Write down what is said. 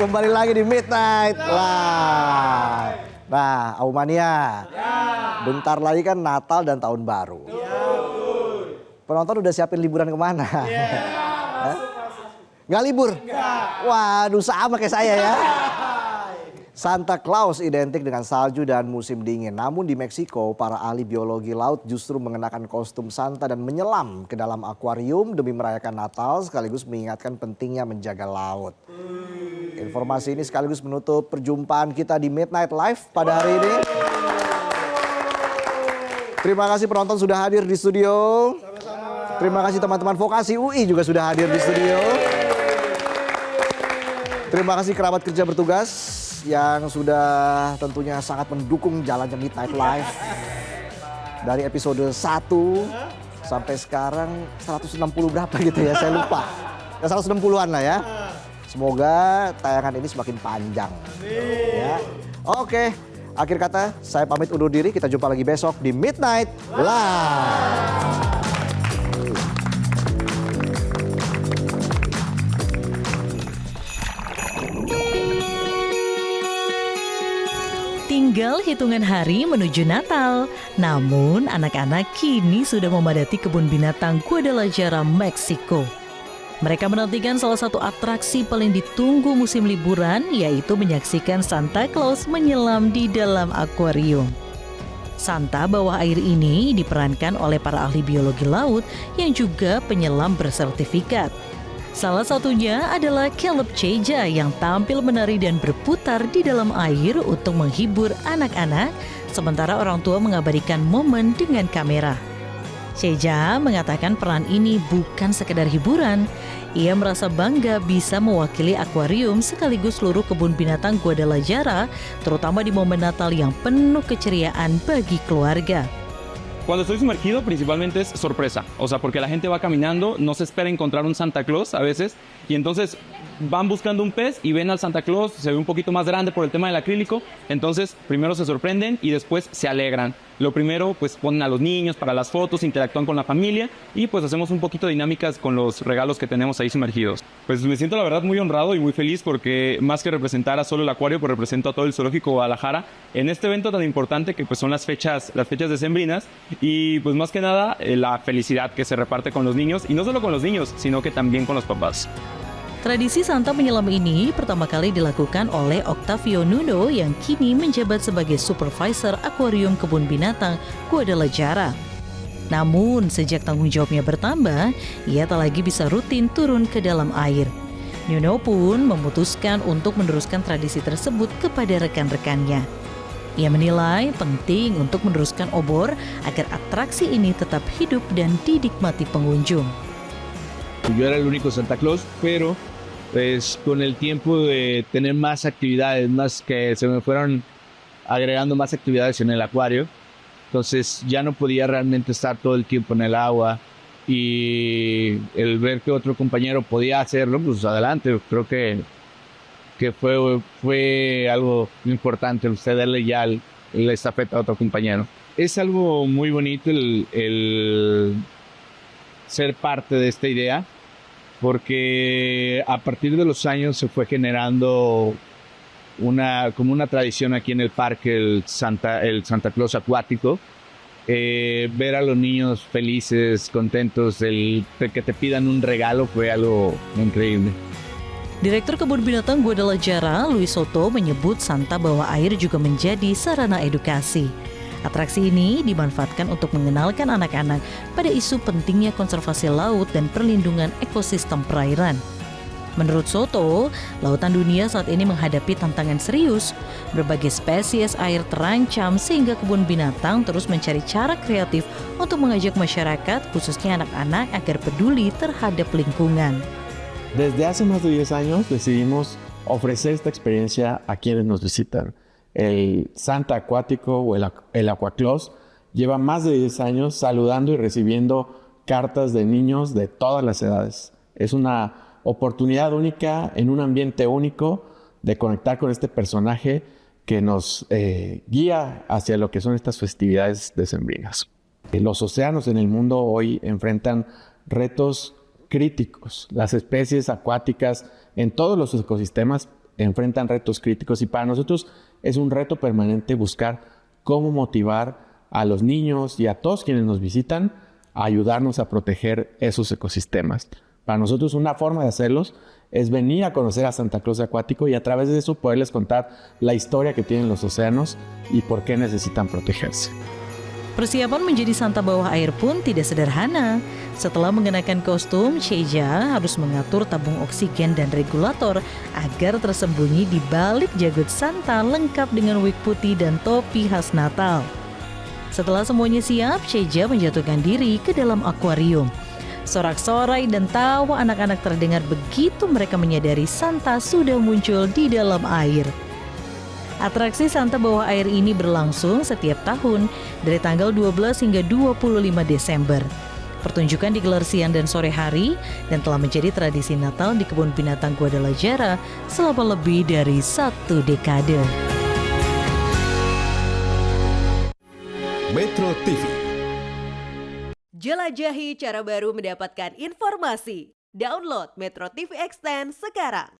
Kembali lagi di Midnight Live. Nah, Aumania, bentar lagi kan Natal dan Tahun Baru. Penonton udah siapin liburan kemana? Nggak libur? Waduh, sama kayak saya ya. Santa Claus identik dengan salju dan musim dingin. Namun di Meksiko, para ahli biologi laut justru mengenakan kostum Santa dan menyelam ke dalam akuarium demi merayakan Natal sekaligus mengingatkan pentingnya menjaga laut. Informasi ini sekaligus menutup perjumpaan kita di Midnight Live pada hari ini. Terima kasih penonton sudah hadir di studio. Terima kasih teman-teman vokasi UI juga sudah hadir di studio. Terima kasih kerabat kerja bertugas yang sudah tentunya sangat mendukung jalannya Midnight Live. Dari episode 1 sampai sekarang 160 berapa gitu ya, saya lupa. Ya 160-an lah ya. Semoga tayangan ini semakin panjang. Ya. Oke, akhir kata saya pamit undur diri. Kita jumpa lagi besok di Midnight Live. Tinggal hitungan hari menuju Natal. Namun anak-anak kini sudah memadati kebun binatang Guadalajara, Meksiko. Mereka menantikan salah satu atraksi paling ditunggu musim liburan, yaitu menyaksikan Santa Claus menyelam di dalam akuarium. Santa bawah air ini diperankan oleh para ahli biologi laut yang juga penyelam bersertifikat. Salah satunya adalah Caleb Ceja yang tampil menari dan berputar di dalam air untuk menghibur anak-anak, sementara orang tua mengabadikan momen dengan kamera. Ceja mengatakan peran ini bukan sekedar hiburan. Ia merasa bangga bisa mewakili akuarium sekaligus seluruh kebun binatang Guadalajara, terutama di momen Natal yang penuh keceriaan bagi keluarga. Cuando estoy sumergido principalmente es sorpresa, o sea, porque la gente va caminando, no se espera encontrar un Santa Claus a veces, y entonces van buscando un pez y ven al Santa Claus, se ve un poquito más grande por el tema del acrílico, entonces primero se sorprenden y después se alegran. Lo primero, pues ponen a los niños para las fotos, interactúan con la familia y pues hacemos un poquito de dinámicas con los regalos que tenemos ahí sumergidos. Pues me siento la verdad muy honrado y muy feliz porque más que representar a solo el acuario, pues represento a todo el zoológico Guadalajara en este evento tan importante que pues son las fechas decembrinas y pues más que nada la felicidad que se reparte con los niños y no solo con los niños, sino que también con los papás. Tradisi Santa menyelam ini pertama kali dilakukan oleh Octavio Nuno yang kini menjabat sebagai supervisor akuarium kebun binatang Guadalajara. Namun sejak tanggung jawabnya bertambah, ia tak lagi bisa rutin turun ke dalam air. Nuno pun memutuskan untuk meneruskan tradisi tersebut kepada rekan-rekannya. Ia menilai penting untuk meneruskan obor agar atraksi ini tetap hidup dan dinikmati pengunjung. Yo era el único Santa Claus, pero pues con el tiempo de tener más actividades, más que se me fueron agregando más actividades en el acuario, entonces ya no podía realmente estar todo el tiempo en el agua y el ver que otro compañero podía hacerlo, pues adelante, creo que fue algo importante cederle ya la estafeta a otro compañero. Es algo muy bonito el ser parte de esta idea, porque a partir de los años se fue generando como una tradición aquí en el parque, el Santa Claus acuático. Ver a los niños felices, contentos, de que te pidan un regalo fue algo increíble. Direktur Kebun Binatang Guadalajara, Luis Soto, menyebut Santa bawah air juga menjadi sarana edukasi. Atraksi ini dimanfaatkan untuk mengenalkan anak-anak pada isu pentingnya konservasi laut dan perlindungan ekosistem perairan. Menurut Soto, lautan dunia saat ini menghadapi tantangan serius. Berbagai spesies air terancam sehingga kebun binatang terus mencari cara kreatif untuk mengajak masyarakat, khususnya anak-anak, agar peduli terhadap lingkungan. Desde hace más de 10 años decidimos ofrecer esta experiencia a quienes nos visitan. El Santa Acuático o el Aquaclaus lleva más de 10 años saludando y recibiendo cartas de niños de todas las edades. Es una oportunidad única en un ambiente único de conectar con este personaje que nos guía hacia lo que son estas festividades decembrinas. Los océanos en el mundo hoy enfrentan retos críticos. Las especies acuáticas en todos los ecosistemas enfrentan retos críticos y para nosotros es un reto permanente buscar cómo motivar a los niños y a todos quienes nos visitan a ayudarnos a proteger esos ecosistemas. Para nosotros una forma de hacerlos es venir a conocer a Santa Claus Acuático y a través de eso poderles contar la historia que tienen los océanos y por qué necesitan protegerse. Persiapan menjadi Santa bawah air pun tidak sederhana. Setelah mengenakan kostum, Sheja harus mengatur tabung oksigen dan regulator agar tersembunyi di balik jagut Santa lengkap dengan wig putih dan topi khas Natal. Setelah semuanya siap, Sheja menjatuhkan diri ke dalam akuarium. Sorak-sorai dan tawa anak-anak terdengar begitu mereka menyadari Santa sudah muncul di dalam air. Atraksi Santa bawah air ini berlangsung setiap tahun dari tanggal 12 hingga 25 Desember. Pertunjukan digelar siang dan sore hari dan telah menjadi tradisi Natal di Kebun Binatang Guadalajara selama lebih dari 1 dekade. Metro TV. Jelajahi cara baru mendapatkan informasi. Download Metro TV Extend sekarang.